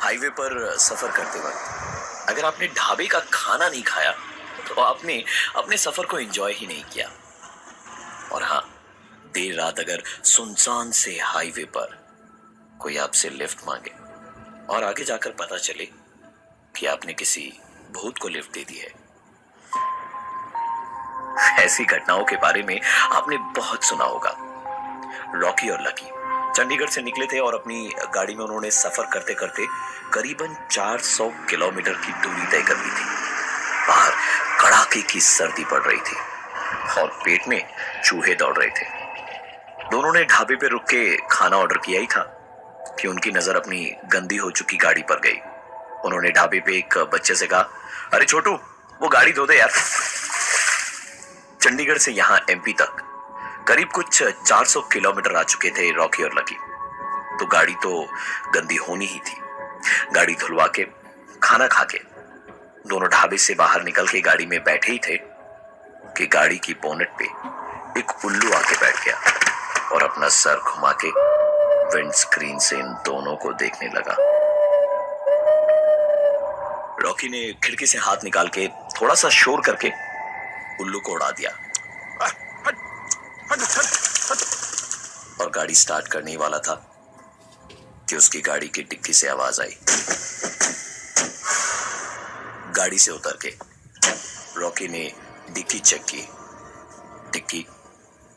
Highway पर सफर करते वक्त अगर आपने ढाबे का खाना नहीं खाया तो आपने अपने सफर को एंजॉय ही नहीं किया। और हाँ, देर रात अगर सुनसान से हाईवे पर कोई आपसे लिफ्ट मांगे और आगे जाकर पता चले कि आपने किसी भूत को लिफ्ट दे दी है। ऐसी घटनाओं के बारे में आपने बहुत सुना होगा। रॉकी और लकी चंडीगढ़ से निकले थे और अपनी गाड़ी में उन्होंने सफर करते करते करीबन 400 किलोमीटर की दूरी तय कर ली थी। बाहर कड़ाके की सर्दी पड़ रही थी और पेट में चूहे दौड़ रहे थे। दोनों ने ढाबे पे रुक के खाना ऑर्डर किया ही था कि उनकी नजर अपनी गंदी हो चुकी गाड़ी पर गई। उन्होंने ढाबे पे एक बच्चे से कहा, अरे छोटू, वो गाड़ी धो दे यार। चंडीगढ़ से यहां एमपी तक करीब कुछ 400 किलोमीटर आ चुके थे रॉकी और लकी, तो गाड़ी तो गंदी होनी ही थी। गाड़ी धुलवा के खाना खा के दोनों ढाबे से बाहर निकल के गाड़ी में बैठे ही थे कि गाड़ी की बोनेट पे एक उल्लू आके बैठ गया और अपना सर घुमा के विंड स्क्रीन से इन दोनों को देखने लगा। रॉकी ने खिड़की से हाथ निकाल के थोड़ा सा शोर करके उल्लू को उड़ा दिया और गाड़ी स्टार्ट करने वाला था कि उसकी गाड़ी की डिक्की से आवाज आई। गाड़ी से उतर के रॉकी ने डिक्की चेक की। डिक्की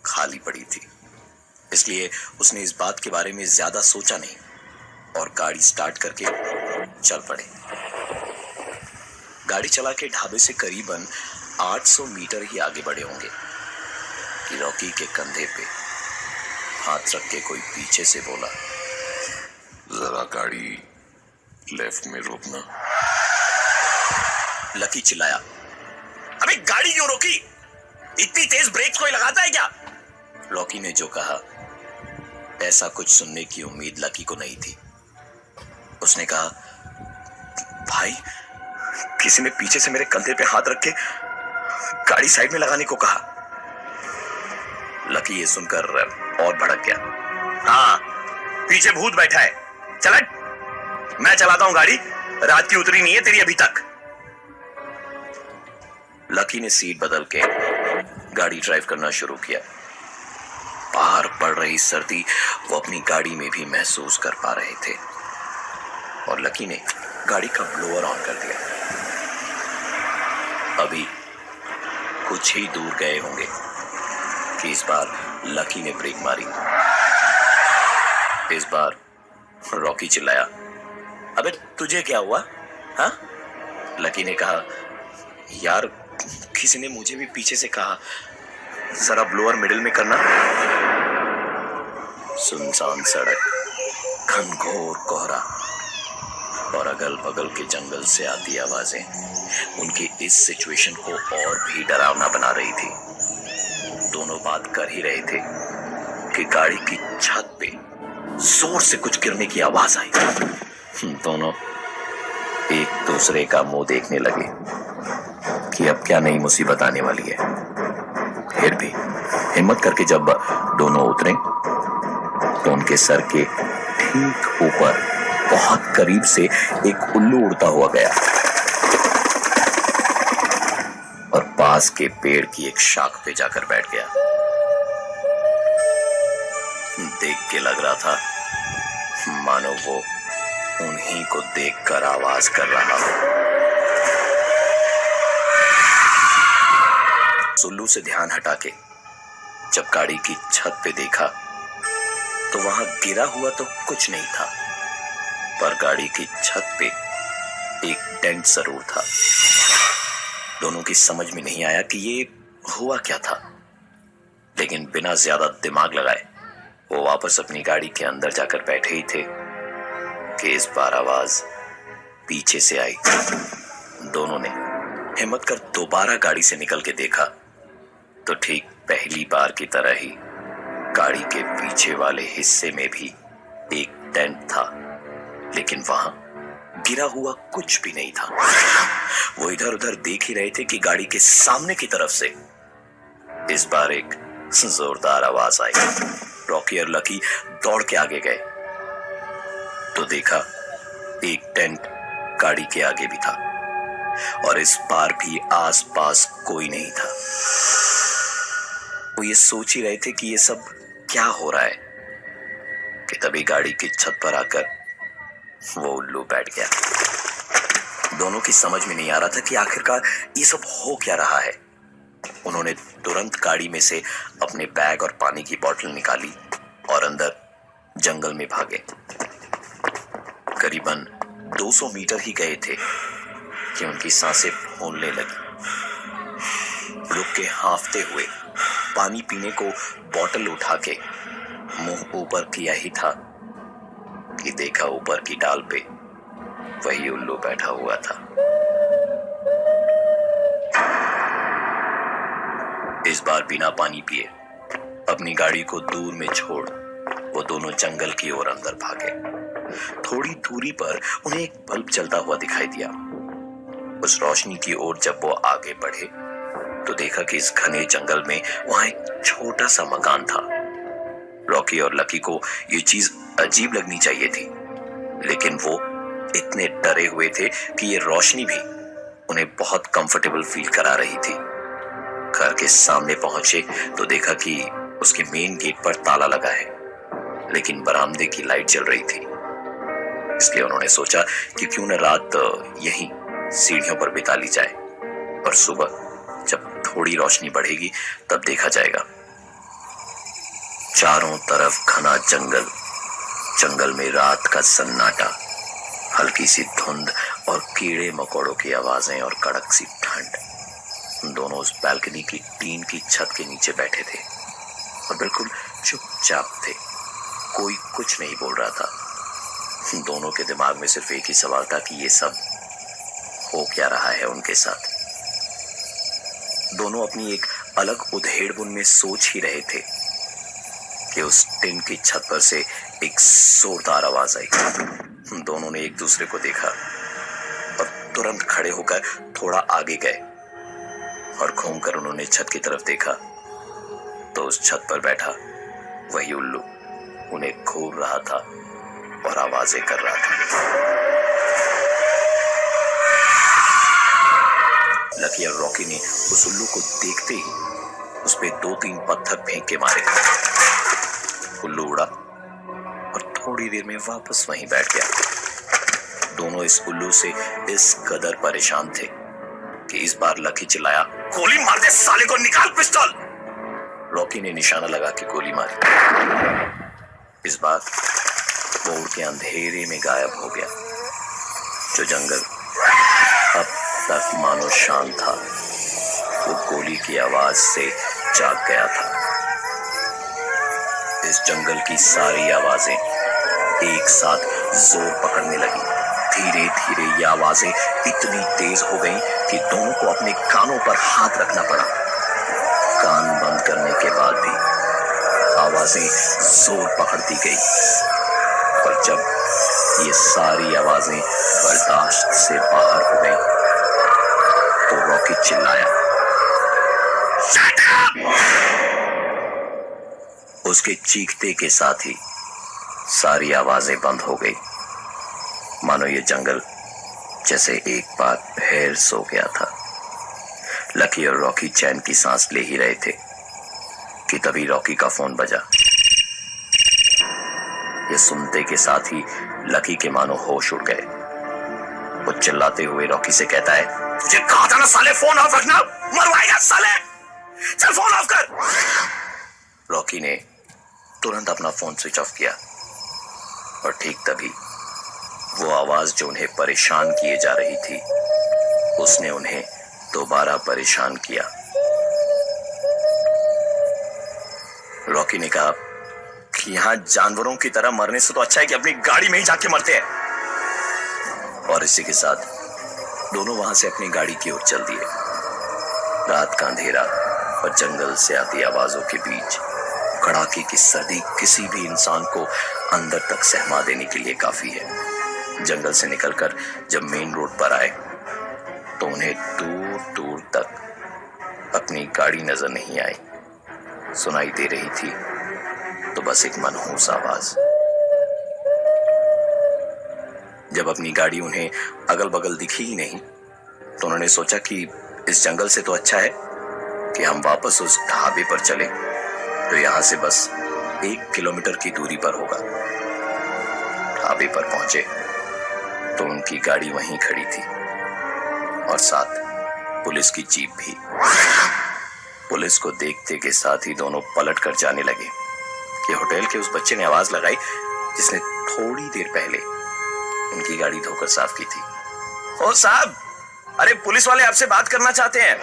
खाली पड़ी थी, इसलिए उसने इस बात के बारे में ज्यादा सोचा नहीं और गाड़ी स्टार्ट करके चल पड़े। गाड़ी चला के ढाबे से करीबन 800 मीटर ही आगे बढ़े होंगे कि रॉकी के कंधे पे हाथ रख के कोई पीछे से बोला, जरा गाड़ी लेफ्ट में रोकना। लकी चिल्लाया, अबे गाड़ी क्यों रोकी? इतनी तेज ब्रेक कोई लगाता है क्या? रॉकी ने जो कहा, ऐसा कुछ सुनने की उम्मीद लकी को नहीं थी। उसने कहा, भाई, किसी ने पीछे से मेरे कंधे पे हाथ रख के गाड़ी साइड में लगाने को कहा। लकी ये सुनकर और भड़क गया। हाँ, पीछे भूत बैठा है, चल हट, मैं चलाता हूं गाड़ी, रात की उतरी नहीं है तेरी अभी तक। लकी ने सीट बदल के गाड़ी ड्राइव करना शुरू किया। बाहर पड़ रही सर्दी वो अपनी गाड़ी में भी महसूस कर पा रहे थे और लकी ने गाड़ी का ब्लोअर ऑन कर दिया। अभी कुछ ही दूर गए होंगे कि इस बार लकी ने ब्रेक मारी। इस बार रॉकी चिल्लाया, अबे तुझे क्या हुआ? हाँ? लकी ने कहा, यार, किसी ने मुझे भी पीछे से कहा जरा ब्लोअर मिडिल में करना। सुनसान सड़क, घनघोर कोहरा और अगल बगल के जंगल से आती आवाजें उनकी इस सिचुएशन को और भी डरावना बना रही थी। दोनों बात कर ही रहे थे कि गाड़ी की छत पे जोर से कुछ गिरने की आवाज आई। दोनों एक दूसरे का मुंह देखने लगे कि अब क्या नई मुसीबत आने वाली है। फिर भी हिम्मत करके जब दोनों उतरे तो उनके सर के ठीक ऊपर बहुत करीब से एक उल्लू उड़ता हुआ गया और पास के पेड़ की एक शाख पे जाकर बैठ गया। देख के लग रहा था मानो वो उन्हीं को देखकर आवाज कर रहा हो। उल्लू से ध्यान हटा के जब गाड़ी की छत पे देखा तो वहां गिरा हुआ तो कुछ नहीं था, पर गाड़ी की छत पे एक डेंट जरूर था। दोनों की समझ में नहीं आया कि ये हुआ क्या था, लेकिन बिना ज्यादा दिमाग लगाए वो वापस अपनी गाड़ी के अंदर जाकर बैठे ही थे कि इस बार आवाज पीछे से आई। दोनों ने हिम्मत कर दोबारा गाड़ी से निकल के देखा तो ठीक पहली बार की तरह ही गाड़ी के पीछे वाले हिस्से में भी एक डेंट था, लेकिन वहां गिरा हुआ कुछ भी नहीं था। वो इधर उधर देख ही रहे थे कि गाड़ी के सामने की तरफ से इस बार एक जोरदार आवाज आई। रॉकी और लकी दौड़ के आगे गए तो देखा एक टेंट गाड़ी के आगे भी था और इस बार भी आसपास कोई नहीं था। वो ये सोच ही रहे थे कि ये सब क्या हो रहा है कि तभी गाड़ी की छत पर आकर वो उल्लू बैठ गया। दोनों की समझ में नहीं आ रहा था कि आखिरकार ये सब हो क्या रहा है। उन्होंने तुरंत गाड़ी में से अपने बैग और पानी की बोतल निकाली और अंदर जंगल में भागे। करीबन 200 मीटर ही गए थे कि उनकी सांसें फूलने लगी। रुक के हांफते हुए पानी पीने को बोतल उठा के मुंह ऊपर किया ही था कि देखा ऊपर की डाल पे वही उल्लू बैठा हुआ था। इस बार बिना पानी पिए अपनी गाड़ी को दूर में छोड़ वो दोनों जंगल की ओर अंदर भागे। थोड़ी दूरी पर उन्हें एक बल्ब जलता हुआ दिखाई दिया। उस रोशनी की ओर जब वो आगे बढ़े तो देखा कि इस घने जंगल में वहां एक छोटा सा मकान था। रॉकी और लकी को ये चीज अजीब लगनी चाहिए थी, लेकिन वो इतने डरे हुए थे कि ये रोशनी भी उन्हें बहुत कंफर्टेबल फील करा रही थी। घर के सामने पहुंचे तो देखा कि उसके मेन गेट पर ताला लगा है, लेकिन बरामदे की लाइट जल रही थी। इसलिए उन्होंने सोचा कि क्यों न रात यहीं सीढ़ियों पर बिता ली जाए और सुबह जब थोड़ी रोशनी बढ़ेगी तब देखा जाएगा। चारों तरफ घना जंगल, जंगल में रात का सन्नाटा, हल्की सी धुंध और कीड़े मकोड़ों की आवाजें और कड़क सी ठंड। दोनों उस बालकनी की टीन की छत के नीचे बैठे थे और बिल्कुल चुपचाप थे। कोई कुछ नहीं बोल रहा था। दोनों के दिमाग में सिर्फ एक ही सवाल था कि ये सब हो क्या रहा है उनके साथ। दोनों अपनी एक अलग उधेड़बुन में सोच ही रहे थे कि उस टिन की छत पर से एक जोरदार आवाज आई। दोनों ने एक दूसरे को देखा और तुरंत खड़े होकर थोड़ा आगे गए और घूमकर उन्होंने छत की तरफ देखा तो उस छत पर बैठा वही उल्लू उन्हें घूर रहा था और आवाजें कर रहा था। लकी और रॉकी ने उस उल्लू को देखते ही उस पे 2-3 पत्थर फेंक के मारे। उल्लू उड़ा और थोड़ी देर में वापस वहीं बैठ गया। दोनों इस उल्लू से इस कदर परेशान थे कि इस बार लकी चिल्लाया, गोली मार दे साले को, निकाल पिस्टल। रॉकी ने निशाना लगा के गोली मारी। इस बार वो उड़ के अंधेरे में गायब हो गया। जो जंगल अब तक मानो शांत था वो गोली की आवाज से जाग गया था। इस जंगल की सारी आवाजें एक साथ जोर पकड़ने लगी। धीरे धीरे ये आवाजें इतनी तेज हो गईं कि दोनों को अपने कानों पर हाथ रखना पड़ा। कान बंद करने के बाद भी आवाजें जोर पकड़ती गई और जब ये सारी आवाजें बर्दाश्त से बाहर हो गईं तो रॉकी चिल्लाया, शट अप! उसके चीखते के साथ ही सारी आवाजें बंद हो गई, मानो ये जंगल जैसे एक बार फिर सो गया था। लकी और रॉकी चैन की सांस ले ही रहे थे कि तभी रॉकी का फोन बजा। ये सुनते के साथ ही लकी के मानो होश उड़ गए। वो चिल्लाते हुए रॉकी से कहता है, तुझे कहा था ना साले फोन ऑफ रखना, मरवाएगा साले, चल फोन ऑफ कर। रॉकी ने तुरंत अपना फोन स्विच ऑफ किया और ठीक तभी वो आवाज जो उन्हें परेशान किए जा रही थी उसने उन्हें दोबारा परेशान किया। रॉकी ने कहा कि यहां जानवरों की तरह मरने से तो अच्छा है कि अपनी गाड़ी में ही जाके मरते हैं। और इसी के साथ दोनों वहां से अपनी गाड़ी की ओर चल दिए। रात का अंधेरा और जंगल से आती आवाजों के बीच कड़ाके की सर्दी किसी भी इंसान को अंदर तक सहमा देने के लिए काफी है। जंगल से निकलकर जब मेन रोड पर आए तो उन्हें दूर दूर तक अपनी गाड़ी नजर नहीं आई। सुनाई दे रही थी तो बस एक मनहूस आवाज, जब अपनी गाड़ी उन्हें अगल बगल दिखी ही नहीं तो उन्होंने सोचा कि इस जंगल से तो अच्छा है कि हम वापस उस ढाबे पर चले तो यहां से बस 1 किलोमीटर की दूरी पर होगा। ढाबे पर पहुंचे तो उनकी गाड़ी वहीं खड़ी थी और साथ पुलिस की जीप भी। पुलिस को देखते के साथ ही दोनों पलट कर जाने लगे कि होटल के उस बच्चे ने आवाज लगाई जिसने थोड़ी देर पहले उनकी गाड़ी धोकर साफ की थी। ओ साहब, अरे पुलिस वाले आपसे बात करना चाहते हैं।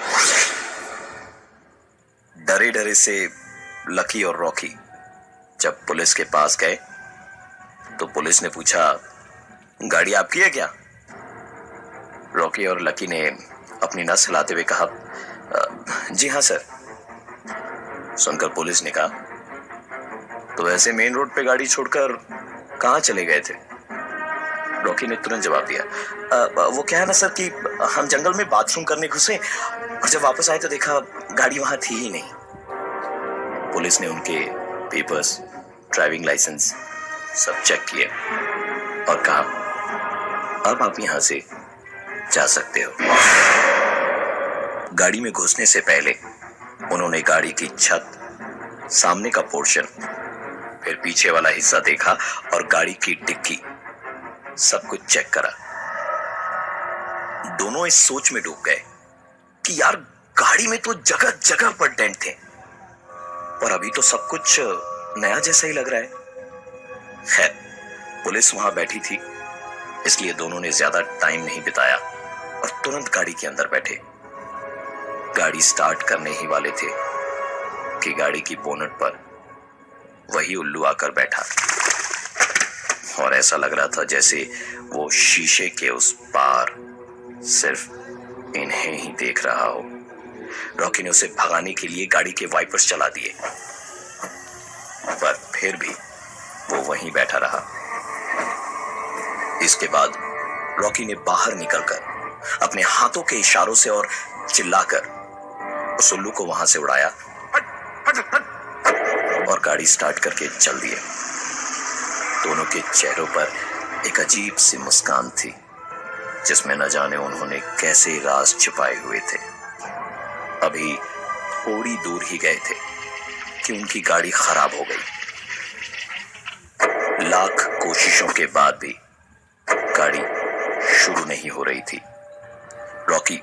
डरे डरे से लकी और रॉकी जब पुलिस के पास गए तो पुलिस ने पूछा, गाड़ी आपकी है क्या? रॉकी और लकी ने अपनी नस हिलाते हुए कहा, जी हाँ सर। सुनकर पुलिस ने कहा, तो ऐसे मेन रोड पे गाड़ी छोड़कर कहां चले गए थे? रॉकी ने तुरंत जवाब दिया, वो क्या है ना सर कि हम जंगल में बाथरूम करने घुसे और जब वापस आए तो देखा गाड़ी वहां थी ही नहीं। पुलिस ने उनके पेपर्स, ड्राइविंग लाइसेंस सब चेक किए और कहा, अब आप यहां से जा सकते हो। गाड़ी में घुसने से पहले उन्होंने गाड़ी की छत, सामने का पोर्शन, फिर पीछे वाला हिस्सा देखा और गाड़ी की डिक्की, सब कुछ चेक करा। दोनों इस सोच में डूब गए कि यार गाड़ी में तो जगह जगह पर डेंट थे पर अभी तो सब कुछ नया जैसा ही लग रहा है। खैर, पुलिस वहां बैठी थी इसलिए दोनों ने ज्यादा टाइम नहीं बिताया और तुरंत गाड़ी के अंदर बैठे। गाड़ी स्टार्ट करने ही वाले थे कि गाड़ी की बोनट पर वही उल्लू आकर बैठा और ऐसा लग रहा था जैसे वो शीशे के उस पार सिर्फ इन्हें ही देख रहा हो। रॉकी ने उसे भगाने के लिए गाड़ी के वाइपर्स चला दिए पर फिर भी वो वहीं बैठा रहा। इसके बाद रॉकी ने बाहर निकलकर अपने हाथों के इशारों से और चिल्लाकर उस उल्लू को वहां से उड़ाया और गाड़ी स्टार्ट करके चल दिए। दोनों के चेहरों पर एक अजीब सी मुस्कान थी जिसमें न जाने उन्होंने कैसे राज छुपाए हुए थे। अभी थोड़ी दूर ही गए थे कि उनकी गाड़ी खराब हो गई। लाख कोशिशों के बाद भी गाड़ी शुरू नहीं हो रही थी। रॉकी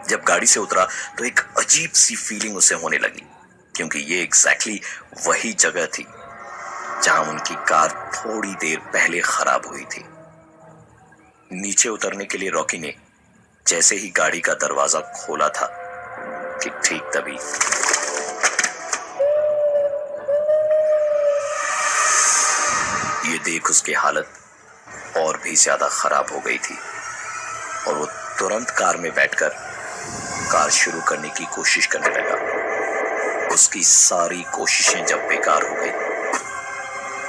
जब गाड़ी से उतरा तो एक अजीब सी फीलिंग उसे होने लगी क्योंकि ये एग्जैक्टली वही जगह थी जहां उनकी कार थोड़ी देर पहले खराब हुई थी। नीचे उतरने के लिए रॉकी ने जैसे ही गाड़ी का दरवाजा खोला था कि ठीक तभी ये देख उसकी हालत और भी ज्यादा खराब हो गई थी और वो तुरंत कार में बैठकर कार शुरू करने की कोशिश करने लगा। उसकी सारी कोशिशें जब बेकार हो गई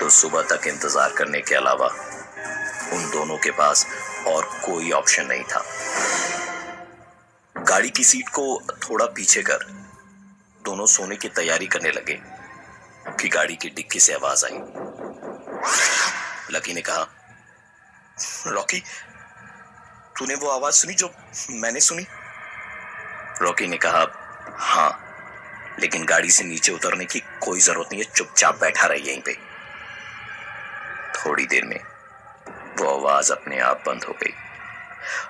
तो सुबह तक इंतजार करने के अलावा उन दोनों के पास और कोई ऑप्शन नहीं था। गाड़ी की सीट को थोड़ा पीछे कर दोनों सोने की तैयारी करने लगे कि गाड़ी की डिक्की से आवाज आई। लकी ने कहा, रॉकी, तूने वो आवाज सुनी जो मैंने सुनी? रॉकी ने कहा, हाँ, लेकिन गाड़ी से नीचे उतरने की कोई जरूरत नहीं है, चुपचाप बैठा रही यहीं पे। थोड़ी देर में वो आवाज अपने आप बंद हो गई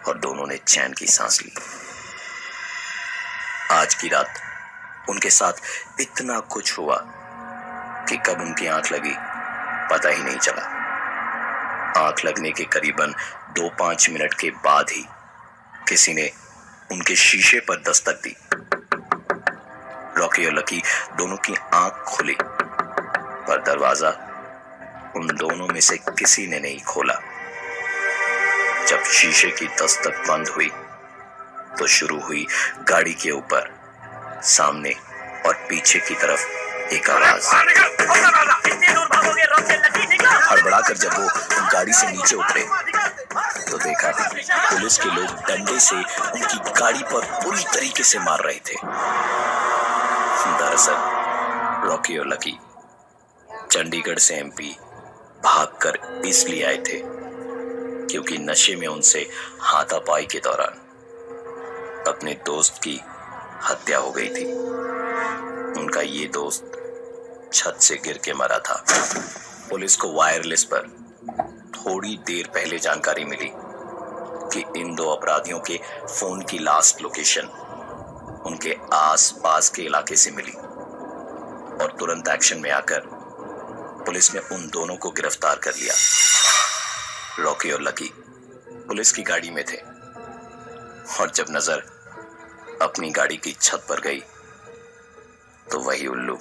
और दोनों ने चैन की सांस ली। आज की रात उनके साथ इतना कुछ हुआ कि कब उनकी आंख लगी पता ही नहीं चला। आंख लगने के करीबन 2-5 मिनट के बाद ही किसी ने उनके शीशे पर दस्तक दी। रॉकी और लकी दोनों की आंख खुली पर दरवाजा उन दोनों में से किसी ने नहीं खोला। जब शीशे की दस्तक बंद हुई तो शुरू हुई गाड़ी के ऊपर, सामने और पीछे की तरफ एक आवाज। हड़बड़ाकर जब वो गाड़ी से नीचे उतरे तो देखा पुलिस के लोग डंडे से उनकी गाड़ी पर पूरी तरीके से मार रहे थे। दरअसल रॉकी और लकी चंडीगढ़ से एमपी भागकर इसलिए आए थे क्योंकि नशे में उनसे हाथापाई के दौरान अपने दोस्त की हत्या हो गई थी। उनका ये दोस्त छत से गिर के मरा था। पुलिस को वायरलेस पर थोड़ी देर पहले जानकारी मिली कि इन दो अपराधियों के फोन की लास्ट लोकेशन उनके आस-पास के इलाके से मिली और तुरंत एक्शन में आकर पुलिस ने उन दोनों को गिरफ्तार कर लिया। रॉकी और लकी पुलिस की गाड़ी में थे और जब नजर अपनी गाड़ी की छत पर गई तो वही उल्लू